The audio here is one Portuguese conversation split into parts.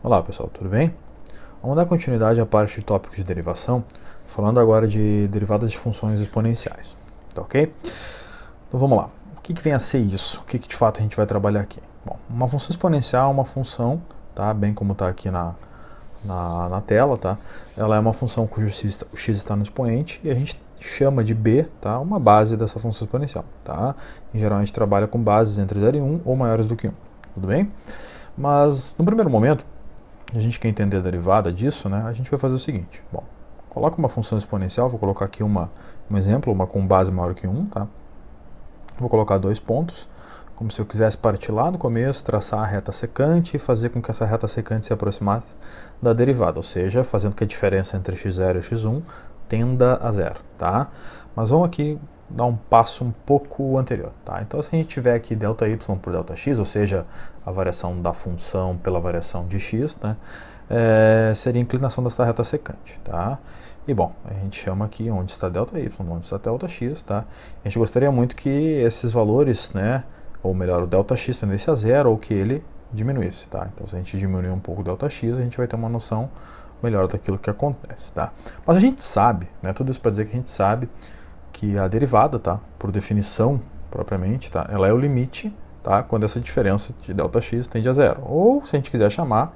Olá pessoal, tudo bem? Vamos dar continuidade à parte de tópicos de derivação, falando agora de derivadas de funções exponenciais, tá ok? Então vamos lá, o que vem a ser isso? O que de fato a gente vai trabalhar aqui? Bom, uma função exponencial é uma função, tá? Bem como está aqui na tela, tá? Ela é uma função cujo x está no expoente e a gente chama de b, tá? Uma base dessa função exponencial, tá? Em geral a gente trabalha com bases entre 0 e 1 ou maiores do que 1, tudo bem? Mas no primeiro momento, a gente quer entender a derivada disso, né? A gente vai fazer o seguinte. Bom, coloca uma função exponencial, vou colocar aqui um exemplo, uma com base maior que 1, tá? Vou colocar 2 pontos, como se eu quisesse partir lá no começo, traçar a reta secante e fazer com que essa reta secante se aproximasse da derivada, ou seja, fazendo que a diferença entre x0 e x1 tenda a zero, tá? Mas vamos aqui dar um passo um pouco anterior, tá? Então, se a gente tiver aqui ΔY por ΔX, ou seja, a variação da função pela variação de x, né? Seria a inclinação dessa reta secante, tá? E bom, a gente chama aqui onde está ΔY, onde está ΔX, tá? A gente gostaria muito que esses valores, né? Ou melhor, o ΔX tendesse a zero ou que ele diminuísse, tá? Então, se a gente diminuir um pouco o ΔX, a gente vai ter uma noção melhor daquilo que acontece, tá? Mas a gente sabe, né? Tudo isso para dizer que a gente sabe que a derivada, tá? Por definição propriamente, tá? Ela é o limite, tá? Quando essa diferença de ΔX tende a zero. Ou, se a gente quiser chamar,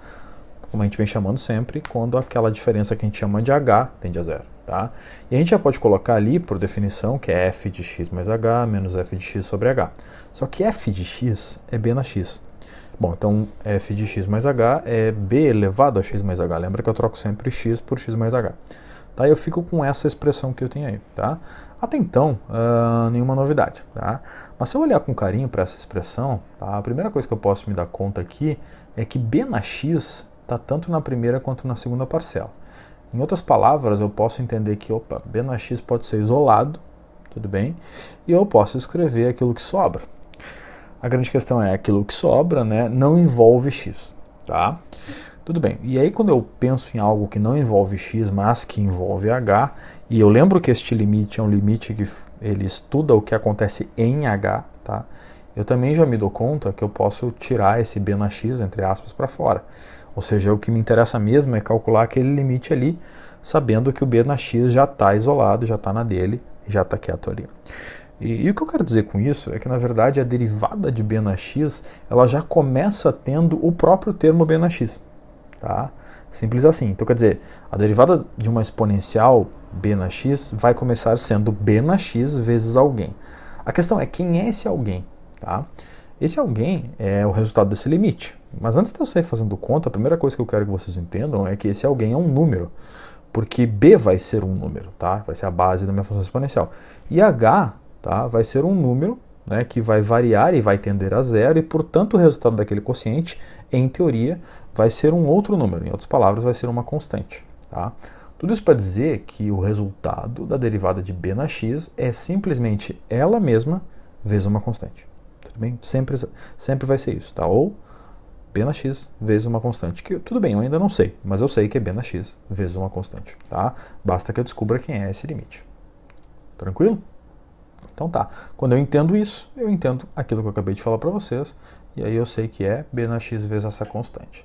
como a gente vem chamando sempre, quando aquela diferença que a gente chama de h tende a zero, tá? E a gente já pode colocar ali, por definição, que é f de x mais h menos f de x sobre h. Só que f de x é b na x. Bom, então f de x mais h é b elevado a x mais h. Lembra que eu troco sempre x por x mais h. Tá? Eu fico com essa expressão que eu tenho aí, tá? Até então, nenhuma novidade, tá? Mas se eu olhar com carinho para essa expressão, tá? A primeira coisa que eu posso me dar conta aqui é que b na x está tanto na primeira quanto na segunda parcela. Em outras palavras, eu posso entender que, opa, b na x pode ser isolado, tudo bem? E eu posso escrever aquilo que sobra. A grande questão é aquilo que sobra, né, não envolve x, tá? Tudo bem. E aí quando eu penso em algo que não envolve x, mas que envolve h, e eu lembro que este limite é um limite que ele estuda o que acontece em h, tá? Eu também já me dou conta que eu posso tirar esse b na x, entre aspas, para fora. Ou seja, o que me interessa mesmo é calcular aquele limite ali, sabendo que o b na x já está isolado, já está na dele, já está quieto ali. E o que eu quero dizer com isso é que, na verdade, a derivada de b na x, ela já começa tendo o próprio termo b na x. Tá? Simples assim. Então, quer dizer, a derivada de uma exponencial b na x vai começar sendo b na x vezes alguém. A questão é quem é esse alguém? Tá? Esse alguém é o resultado desse limite. Mas antes de eu sair fazendo conta, a primeira coisa que eu quero que vocês entendam é que esse alguém é um número. Porque b vai ser um número, tá? Vai ser a base da minha função exponencial. E h, tá, vai ser um número, né, que vai variar e vai tender a zero, e portanto o resultado daquele quociente, em teoria, vai ser um outro número. Em outras palavras, vai ser uma constante. Tá? Tudo isso para dizer que o resultado da derivada de b na x é simplesmente ela mesma vezes uma constante. Tudo bem? Sempre vai ser isso. Tá? Ou b na x vezes uma constante. Que, tudo bem, eu ainda não sei, mas eu sei que é b na x vezes uma constante. Tá? Basta que eu descubra quem é esse limite. Tranquilo? Então tá, quando eu entendo isso, eu entendo aquilo que eu acabei de falar para vocês, e aí eu sei que é b na x vezes essa constante.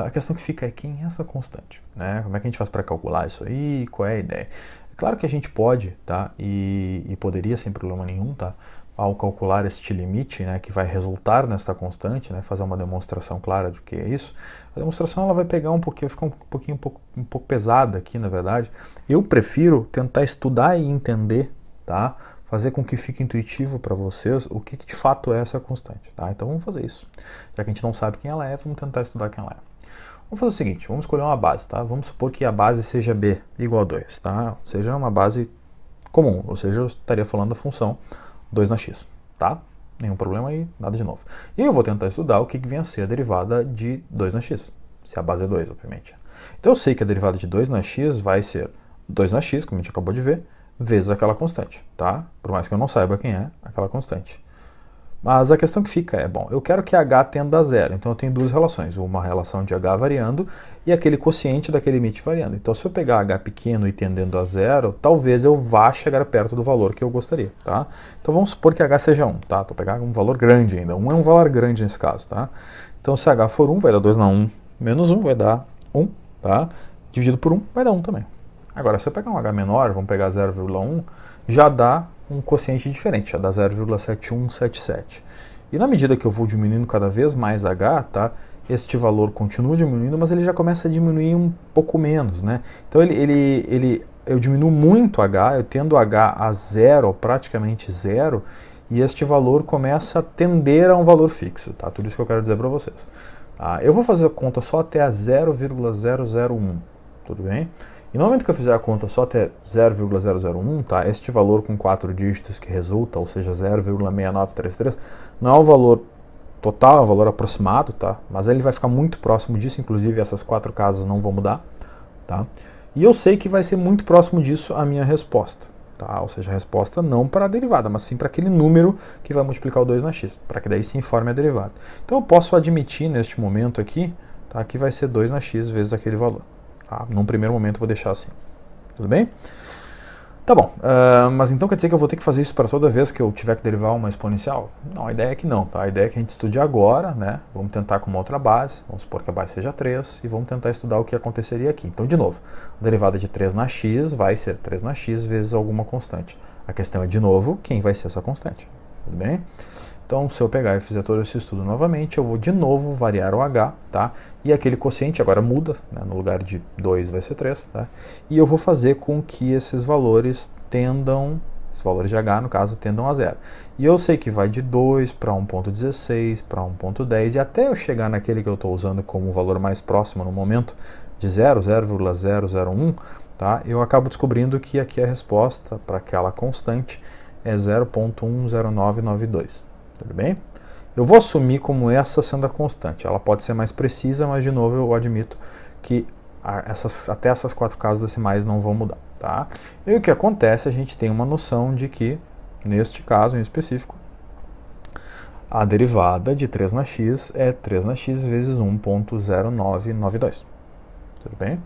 A questão que fica é quem é essa constante, né? Como é que a gente faz para calcular isso aí, qual é a ideia? É claro que a gente pode, tá? E poderia sem problema nenhum, tá? Ao calcular este limite, né, que vai resultar nesta constante, né, fazer uma demonstração clara do que é isso, a demonstração ela vai pegar um pouquinho, ficar um pouco pesada aqui, na verdade. Eu prefiro tentar estudar e entender, tá? Fazer com que fique intuitivo para vocês o que de fato é essa constante, tá? Então vamos fazer isso. Já que a gente não sabe quem ela é, vamos tentar estudar quem ela é. Vamos fazer o seguinte, vamos escolher uma base, tá? Vamos supor que a base seja b igual a 2, tá? Seja uma base comum, ou seja, eu estaria falando da função 2 na x, tá? Nenhum problema aí, nada de novo. E eu vou tentar estudar o que vem a ser a derivada de 2 na x, se a base é 2, obviamente. Então eu sei que a derivada de 2 na x vai ser 2 na x, como a gente acabou de ver, vezes aquela constante, tá? Por mais que eu não saiba quem é aquela constante. Mas a questão que fica é, bom, eu quero que h tenda a zero, então eu tenho duas relações, uma relação de h variando e aquele quociente daquele limite variando. Então se eu pegar h pequeno e tendendo a zero, talvez eu vá chegar perto do valor que eu gostaria, tá? Então vamos supor que h seja 1, tá? Estou pegando um valor grande ainda, 1 é um valor grande nesse caso, tá? Então se h for 1, vai dar 2 na 1 menos 1 vai dar 1, tá? Dividido por 1 vai dar 1 também. Agora, se eu pegar um h menor, vamos pegar 0,1, já dá um quociente diferente, já dá 0,7177. E na medida que eu vou diminuindo cada vez mais h, tá? Este valor continua diminuindo, mas ele já começa a diminuir um pouco menos, né? Então eu diminuo muito h, eu tendo h a zero, praticamente zero, e este valor começa a tender a um valor fixo, tá? Tudo isso que eu quero dizer para vocês. Tá? Eu vou fazer a conta só até a 0,001, tudo bem? E no momento que eu fizer a conta só até 0,001, tá? Este valor com 4 dígitos que resulta, ou seja, 0,6933, não é o valor total, é o valor aproximado, tá? Mas ele vai ficar muito próximo disso, inclusive essas 4 casas não vão mudar, tá? E eu sei que vai ser muito próximo disso a minha resposta, tá? Ou seja, a resposta não para a derivada, mas sim para aquele número que vai multiplicar o 2 na x, para que daí se informe a derivada. Então eu posso admitir neste momento aqui, tá? Que vai ser 2 na x vezes aquele valor. Tá? Num primeiro momento eu vou deixar assim. Tudo bem? Tá bom, mas então quer dizer que eu vou ter que fazer isso para toda vez que eu tiver que derivar uma exponencial? Não, a ideia é que não, tá? A ideia é que a gente estude agora, né? Vamos tentar com uma outra base, vamos supor que a base seja 3, e vamos tentar estudar o que aconteceria aqui. Então, de novo, a derivada de 3 na x vai ser 3 na x vezes alguma constante. A questão é, de novo, quem vai ser essa constante? Tudo bem? Então, se eu pegar e fizer todo esse estudo novamente, eu vou de novo variar o h, tá? E aquele quociente agora muda, né? No lugar de 2 vai ser 3, tá? E eu vou fazer com que esses valores tendam, os valores de h, no caso, tendam a zero. E eu sei que vai de 2 para 1.16, para 1.10, e até eu chegar naquele que eu estou usando como valor mais próximo no momento, de 0,001, tá? Eu acabo descobrindo que aqui a resposta para aquela constante é 0,10992. Tudo bem? Eu vou assumir como essa sendo a constante. Ela pode ser mais precisa, mas de novo eu admito que até essas 4 casas decimais não vão mudar. Tá? E o que acontece, a gente tem uma noção de que, neste caso em específico, a derivada de 3 na x é 3 na x vezes 1.0992. Tudo bem?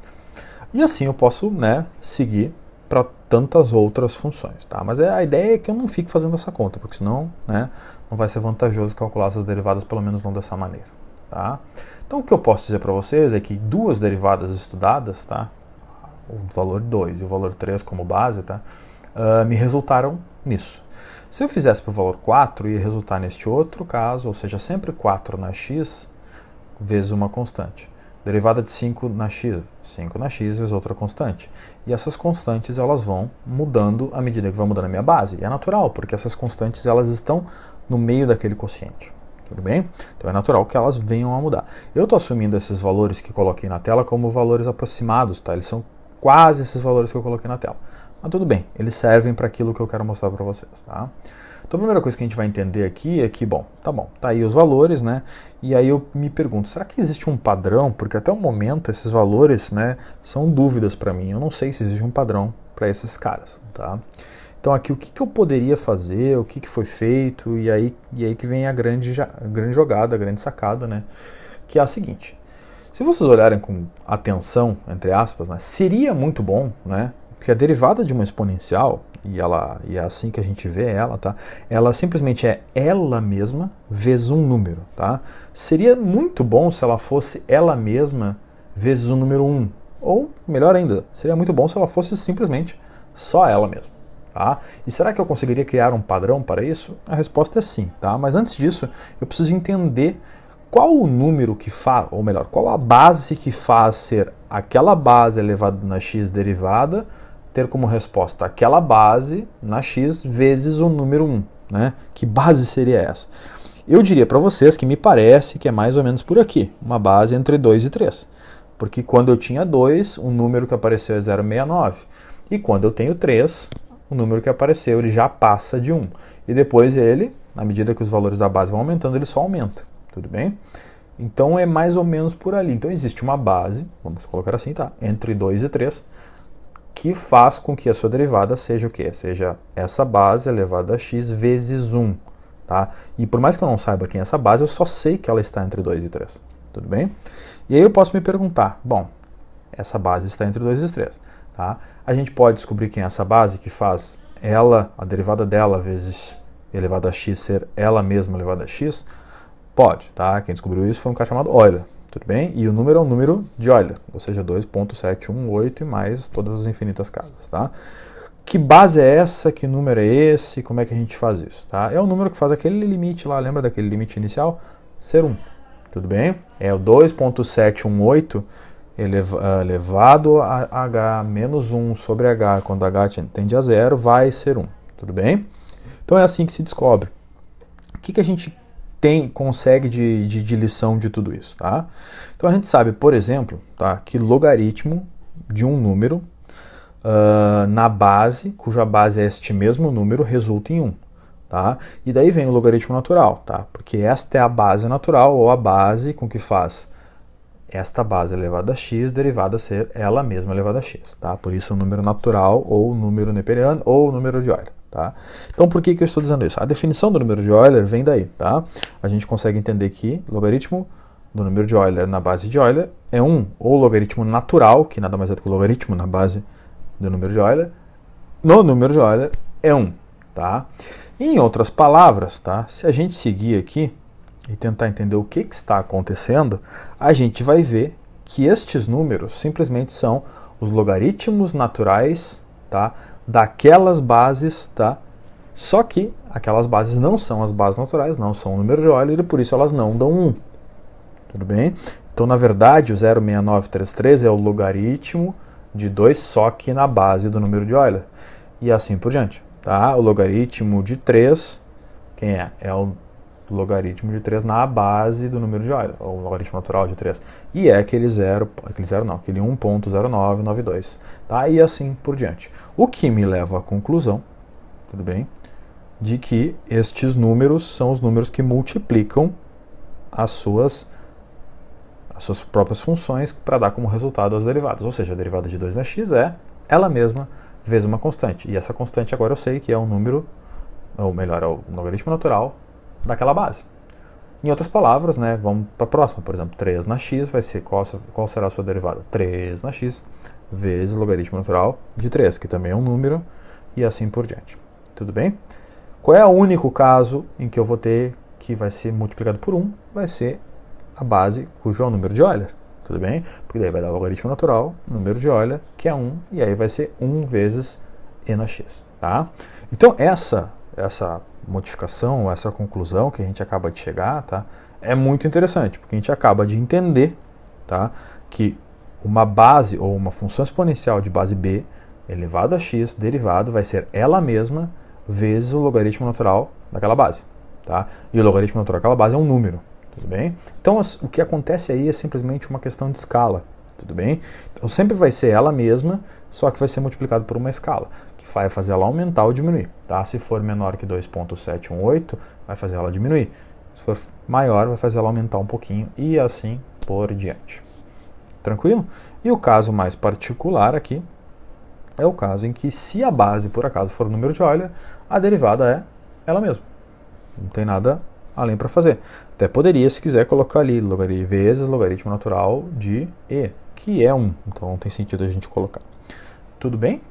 E assim eu posso, né, seguir para tantas outras funções, tá? Mas a ideia é que eu não fique fazendo essa conta, porque senão, né, não vai ser vantajoso calcular essas derivadas, pelo menos não dessa maneira, tá? Então o que eu posso dizer para vocês é que duas derivadas estudadas, tá? O valor 2 e o valor 3 como base, tá? Me resultaram nisso. Se eu fizesse para o valor 4, ia resultar neste outro caso, ou seja, sempre 4 na x vezes uma constante. Derivada de 5 na x vezes outra constante. E essas constantes elas vão mudando à medida que vai mudando a minha base. E é natural, porque essas constantes elas estão no meio daquele quociente. Tudo bem? Então é natural que elas venham a mudar. Eu estou assumindo esses valores que coloquei na tela como valores aproximados, tá? Eles são quase esses valores que eu coloquei na tela. Mas tudo bem, eles servem para aquilo que eu quero mostrar para vocês, tá? Então a primeira coisa que a gente vai entender aqui é que, bom, tá aí os valores, né? E aí eu me pergunto, será que existe um padrão? Porque até o momento esses valores, né, são dúvidas para mim. Eu não sei se existe um padrão para esses caras, tá? Então aqui o que eu poderia fazer, o que foi feito, e aí que vem a grande jogada, a grande sacada, né? Que é a seguinte, se vocês olharem com atenção, entre aspas, né, seria muito bom, né? Porque a derivada de uma exponencial, e é assim que a gente vê ela, tá? Ela simplesmente é ela mesma vezes um número, tá? Seria muito bom se ela fosse ela mesma vezes o número 1. Ou, melhor ainda, seria muito bom se ela fosse simplesmente só ela mesma, tá? E será que eu conseguiria criar um padrão para isso? A resposta é sim, tá? Mas antes disso, eu preciso entender qual o número que faz, ou melhor, qual a base que faz ser aquela base elevada na x derivada ter como resposta aquela base na x vezes o número 1, né? Que base seria essa? Eu diria para vocês que me parece que é mais ou menos por aqui, uma base entre 2 e 3. Porque quando eu tinha 2, o número que apareceu é 0,69. E quando eu tenho 3, o número que apareceu ele já passa de 1. E depois ele, na medida que os valores da base vão aumentando, ele só aumenta. Tudo bem? Então é mais ou menos por ali. Então existe uma base, vamos colocar assim, tá? Entre 2 e 3, que faz com que a sua derivada seja o quê? Seja essa base elevada a x vezes 1, tá? E por mais que eu não saiba quem é essa base, eu só sei que ela está entre 2 e 3, tudo bem? E aí eu posso me perguntar, bom, essa base está entre 2 e 3, tá? A gente pode descobrir quem é essa base que faz ela, a derivada dela vezes elevada a x ser ela mesma elevada a x? Pode, tá? Quem descobriu isso foi um cara chamado Euler, tudo bem? E o número é um número de Euler, ou seja, 2.718 e mais todas as infinitas casas, tá? Que base é essa? Que número é esse? Como é que a gente faz isso, tá? É o número que faz aquele limite lá, lembra daquele limite inicial? Ser 1, tudo bem? É o 2.718 elevado a h menos 1 sobre h, quando h tende a zero, vai ser 1, tudo bem? Então é assim que se descobre. O que a gente consegue de lição de tudo isso, tá? Então a gente sabe, por exemplo, tá, que logaritmo de um número na base, cuja base é este mesmo número, resulta em 1. Tá? E daí vem o logaritmo natural, tá? Porque esta é a base natural, ou a base com que faz esta base elevada a x, derivada a ser ela mesma elevada a x. Tá? Por isso o número natural, ou o número neperiano, ou o número de Euler. Tá? Então por que eu estou dizendo isso? A definição do número de Euler vem daí. Tá? A gente consegue entender que logaritmo do número de Euler na base de Euler é 1, ou logaritmo natural, que nada mais é do que o logaritmo na base do número de Euler, no número de Euler é 1. Tá? Em outras palavras, tá? Se a gente seguir aqui e tentar entender o que está acontecendo, a gente vai ver que estes números simplesmente são os logaritmos naturais, tá? Daquelas bases, tá? Só que aquelas bases não são as bases naturais, não são o número de Euler e por isso elas não dão 1. Tudo bem? Então, na verdade, o 0,6933 é o logaritmo de 2 só que na base do número de Euler. E assim por diante. Tá? O logaritmo de 3, quem é? É o logaritmo de 3 na base do número de Euler, ou o logaritmo natural de 3. E é aquele 1.0992. Tá? E assim por diante. O que me leva à conclusão, tudo bem, de que estes números são os números que multiplicam as suas próprias funções para dar como resultado as derivadas. Ou seja, a derivada de 2 na x é ela mesma vezes uma constante. E essa constante agora eu sei que é um número, ou melhor, é o logaritmo natural daquela base. Em outras palavras, né, vamos para a próxima. Por exemplo, 3 na x vai ser, qual será a sua derivada? 3 na x vezes o logaritmo natural de 3, que também é um número, e assim por diante. Tudo bem? Qual é o único caso em que eu vou ter que vai ser multiplicado por 1? Vai ser a base cujo é o número de Euler. Tudo bem? Porque daí vai dar o logaritmo natural, número de Euler, que é 1, e aí vai ser 1 vezes e na x. Tá? Então essa modificação, essa conclusão que a gente acaba de chegar, tá, é muito interessante, porque a gente acaba de entender, tá, que uma base ou uma função exponencial de base b elevado a x derivado vai ser ela mesma vezes o logaritmo natural daquela base. Tá? E o logaritmo natural daquela base é um número. Tudo bem? Então, o que acontece aí é simplesmente uma questão de escala. Tudo bem? Então, sempre vai ser ela mesma, só que vai ser multiplicado por uma escala, que vai fazer ela aumentar ou diminuir. Tá? Se for menor que 2.718, vai fazer ela diminuir. Se for maior, vai fazer ela aumentar um pouquinho e assim por diante. Tranquilo? E o caso mais particular aqui é o caso em que, se a base, por acaso, for o número de Euler, a derivada é ela mesma. Não tem nada além para fazer. Até poderia, se quiser, colocar ali vezes logaritmo natural de e, que é 1. Então não tem sentido a gente colocar. Tudo bem?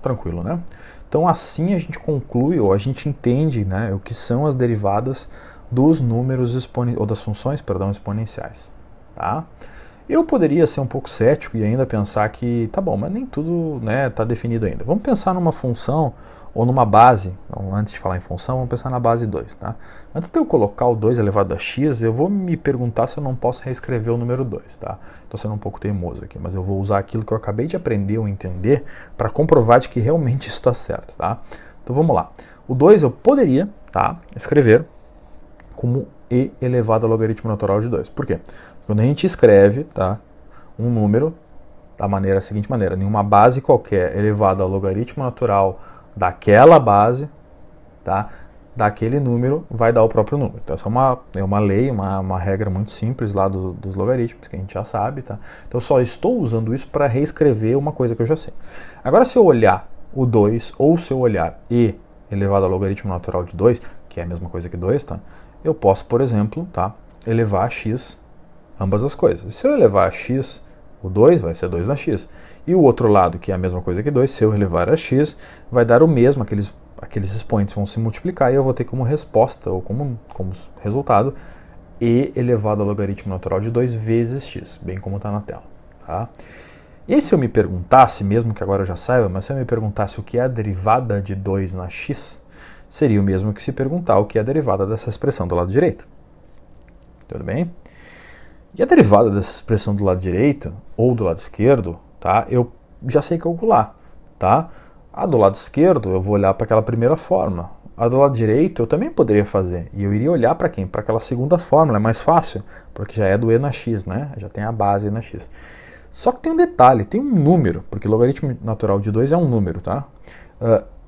Tranquilo, né? Então assim a gente conclui, ou a gente entende, né, o que são as derivadas dos números ou das funções, perdão, exponenciais. Tá? Eu poderia ser um pouco cético e ainda pensar que, tá bom, mas nem tudo, né, está definido ainda. Vamos pensar numa função ou numa base. Então, antes de falar em função, vamos pensar na base 2. Tá? Antes de eu colocar o 2 elevado a x, eu vou me perguntar se eu não posso reescrever o número 2. Tá? Estou sendo um pouco teimoso aqui, mas eu vou usar aquilo que eu acabei de aprender ou entender para comprovar de que realmente isso está certo. Tá? Então vamos lá. O 2 eu poderia, tá, escrever como e elevado ao logaritmo natural de 2. Por quê? Quando a gente escreve, tá, um número da seguinte maneira, nenhuma base qualquer elevada ao logaritmo natural daquela base, tá, daquele número, vai dar o próprio número. Então, essa é uma lei, uma regra muito simples lá dos logaritmos, que a gente já sabe. Tá? Então, eu só estou usando isso para reescrever uma coisa que eu já sei. Agora, se eu olhar o 2, ou se eu olhar e elevado ao logaritmo natural de 2, que é a mesma coisa que 2, tá? Eu posso, por exemplo, tá, elevar a x ambas as coisas. Se eu elevar a x, o 2 vai ser 2 na x. E o outro lado, que é a mesma coisa que 2, se eu elevar a x, vai dar o mesmo, aqueles expoentes vão se multiplicar e eu vou ter como resposta, ou como resultado, e elevado ao logaritmo natural de 2 vezes x, bem como está na tela. Tá? E se eu me perguntasse, mesmo que agora eu já saiba, mas se eu me perguntasse o que é a derivada de 2 na x, seria o mesmo que se perguntar o que é a derivada dessa expressão do lado direito. Tudo bem? E a derivada dessa expressão do lado direito, ou do lado esquerdo, tá? Eu já sei calcular. Tá? A do lado esquerdo, eu vou olhar para aquela primeira fórmula. A do lado direito, eu também poderia fazer. E eu iria olhar para quem? Para aquela segunda fórmula, é mais fácil, porque já é do e na x, né? Já tem a base e na x. Só que tem um detalhe, tem um número, porque logaritmo natural de 2 é um número, tá?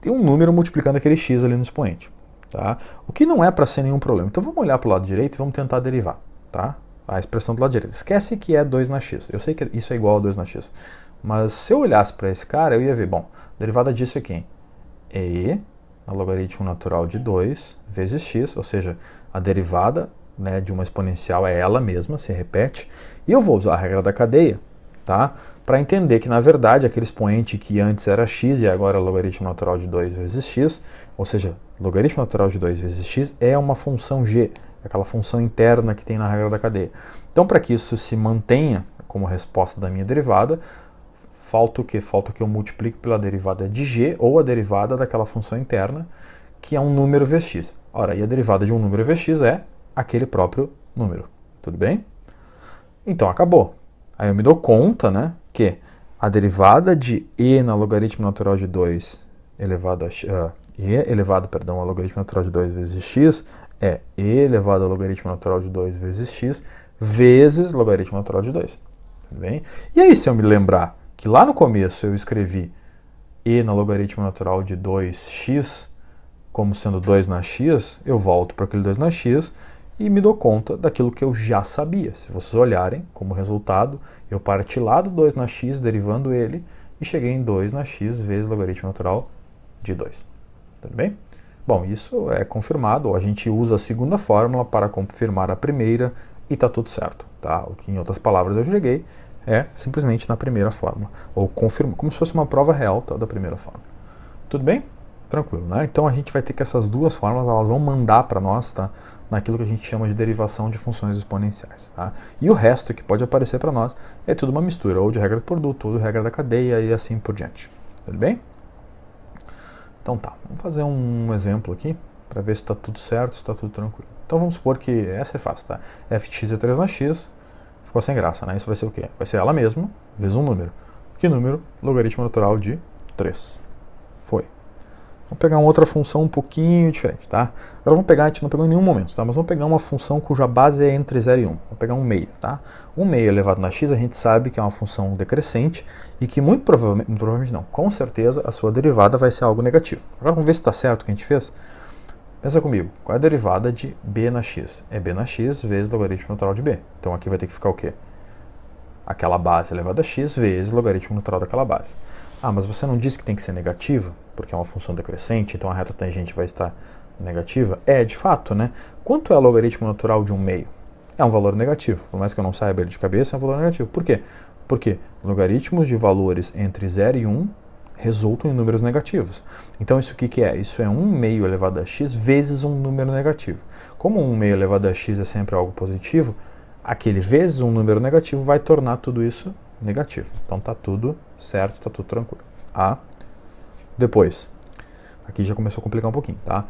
Tem um número multiplicando aquele x ali no expoente, tá? O que não é para ser nenhum problema. Então vamos olhar para o lado direito e vamos tentar derivar, tá? A expressão do lado direito. Esquece que é 2 na x. Eu sei que isso é igual a 2 na x. Mas se eu olhasse para esse cara, eu ia ver, bom, a derivada disso é quem? E na logaritmo natural de 2 vezes x, ou seja, a derivada, né, de uma exponencial é ela mesma, se repete. E eu vou usar a regra da cadeia, tá? Para entender que, na verdade, aquele expoente que antes era x e agora é logaritmo natural de 2 vezes x, ou seja, logaritmo natural de 2 vezes x é uma função g, aquela função interna que tem na regra da cadeia. Então, para que isso se mantenha como resposta da minha derivada, falta o quê? Falta que eu multiplique pela derivada de g ou a derivada daquela função interna, que é um número vezes x. Ora, e a derivada de um número vezes x é aquele próprio número. Tudo bem? Então, acabou. Aí eu me dou conta, né, que a derivada de e na logaritmo natural de 2 elevado a ao logaritmo natural de 2 vezes x é e elevado ao logaritmo natural de 2 vezes x vezes logaritmo natural de 2. Tudo bem? E aí, se eu me lembrar que lá no começo eu escrevi e na logaritmo natural de 2x como sendo 2 na x, eu volto para aquele 2 na x e me dou conta daquilo que eu já sabia. Se vocês olharem como resultado, eu parti lá do 2 na x, derivando ele, e cheguei em 2 na x vezes logaritmo natural de 2. Tudo bem? Bom, isso é confirmado, a gente usa a segunda fórmula para confirmar a primeira e está tudo certo. Tá? O que, em outras palavras, eu cheguei é simplesmente na primeira fórmula, ou confirma, como se fosse uma prova real, tá, da primeira fórmula. Tudo bem? Tranquilo, né? Então a gente vai ter que essas duas fórmulas, elas vão mandar para nós, tá, naquilo que a gente chama de derivação de funções exponenciais, tá? E o resto que pode aparecer para nós é tudo uma mistura, ou de regra do produto, ou de regra da cadeia e assim por diante. Tudo bem? Então tá, vamos fazer um exemplo aqui para ver se está tudo certo, se está tudo tranquilo. Então vamos supor que essa é fácil, tá? f de x é 3 na x, ficou sem graça, né? Isso vai ser o quê? Vai ser ela mesma vezes um número. Que número? Logaritmo natural de 3. Foi. Vamos pegar uma outra função um pouquinho diferente, tá? Agora vamos pegar, a gente não pegou em nenhum momento, tá? Mas vamos pegar uma função cuja base é entre 0 e 1. Vamos pegar um meio, tá? Um meio elevado na x a gente sabe que é uma função decrescente e que muito provavelmente não, com certeza a sua derivada vai ser algo negativo. Agora vamos ver se está certo o que a gente fez. Pensa comigo, qual é a derivada de b na x? É b na x vezes logaritmo natural de b. Então aqui vai ter que ficar o quê? Aquela base elevada a x vezes logaritmo natural daquela base. Ah, mas você não disse que tem que ser negativo, porque é uma função decrescente, então a reta tangente vai estar negativa? É, de fato, né? Quanto é o logaritmo natural de um meio? É um valor negativo. Por mais que eu não saiba ele de cabeça, é um valor negativo. Por quê? Porque logaritmos de valores entre 0 e 1 resultam em números negativos. Então isso o que é? Isso é 1 meio elevado a x vezes um número negativo. Como 1 meio elevado a x é sempre algo positivo, aquele vezes um número negativo vai tornar tudo isso negativo. Então está tudo certo, está tudo tranquilo. Depois, aqui já começou a complicar um pouquinho, tá?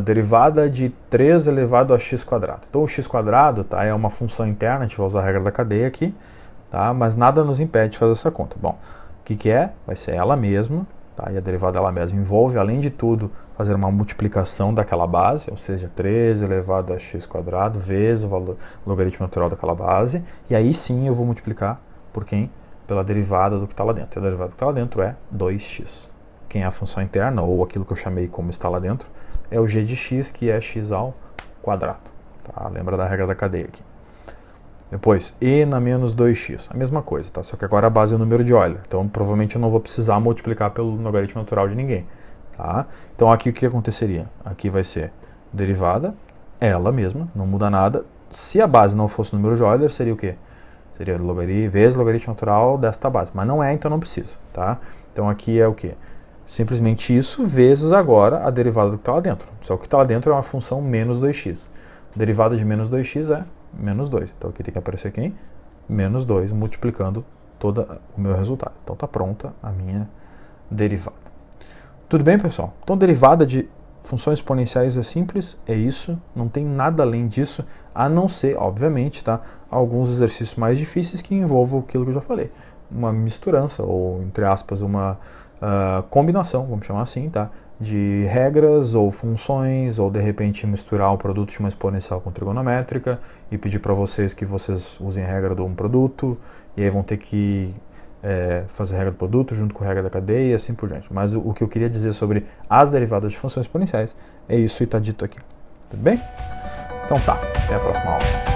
Derivada de 3 elevado a x quadrado. Então o x quadrado, tá, é uma função interna, a gente vai usar a regra da cadeia aqui, tá? Mas nada nos impede de fazer essa conta. Bom, o que é? Vai ser ela mesma, tá? E a derivada dela mesma envolve, além de tudo, fazer uma multiplicação daquela base, ou seja, 3 elevado a x quadrado vezes o valor logaritmo natural daquela base, e aí sim eu vou multiplicar por quem? Pela derivada do que está lá dentro. E a derivada do que está lá dentro é 2x. Quem é a função interna, ou aquilo que eu chamei como está lá dentro, é o g de x, que é x ao quadrado. Tá? Lembra da regra da cadeia aqui. Depois, e na menos 2x. A mesma coisa, tá? Só que agora a base é o número de Euler. Então, provavelmente eu não vou precisar multiplicar pelo logaritmo natural de ninguém. Tá? Então, aqui o que aconteceria? Aqui vai ser derivada, ela mesma, não muda nada. Se a base não fosse o número de Euler, seria o quê? Seria vezes logaritmo natural desta base. Mas não é, então não precisa. Tá? Então, aqui é o quê? Simplesmente isso vezes agora a derivada do que está lá dentro. Só que o que está lá dentro é uma função menos 2x. Derivada de menos 2x é menos 2. Então aqui tem que aparecer quem? Menos 2, multiplicando todo o meu resultado. Então está pronta a minha derivada. Tudo bem, pessoal? Então derivada de funções exponenciais é simples, é isso, não tem nada além disso, a não ser, obviamente, tá, alguns exercícios mais difíceis que envolvam aquilo que eu já falei. Uma misturança, ou, entre aspas, uma combinação, vamos chamar assim, tá, de regras ou funções, ou de repente misturar o produto de uma exponencial com trigonométrica e pedir para vocês que vocês usem a regra de um produto, e aí vão ter que fazer a regra do produto junto com a regra da cadeia e assim por diante. Mas o que eu queria dizer sobre as derivadas de funções exponenciais é isso e está dito aqui. Tudo bem? Então tá, até a próxima aula.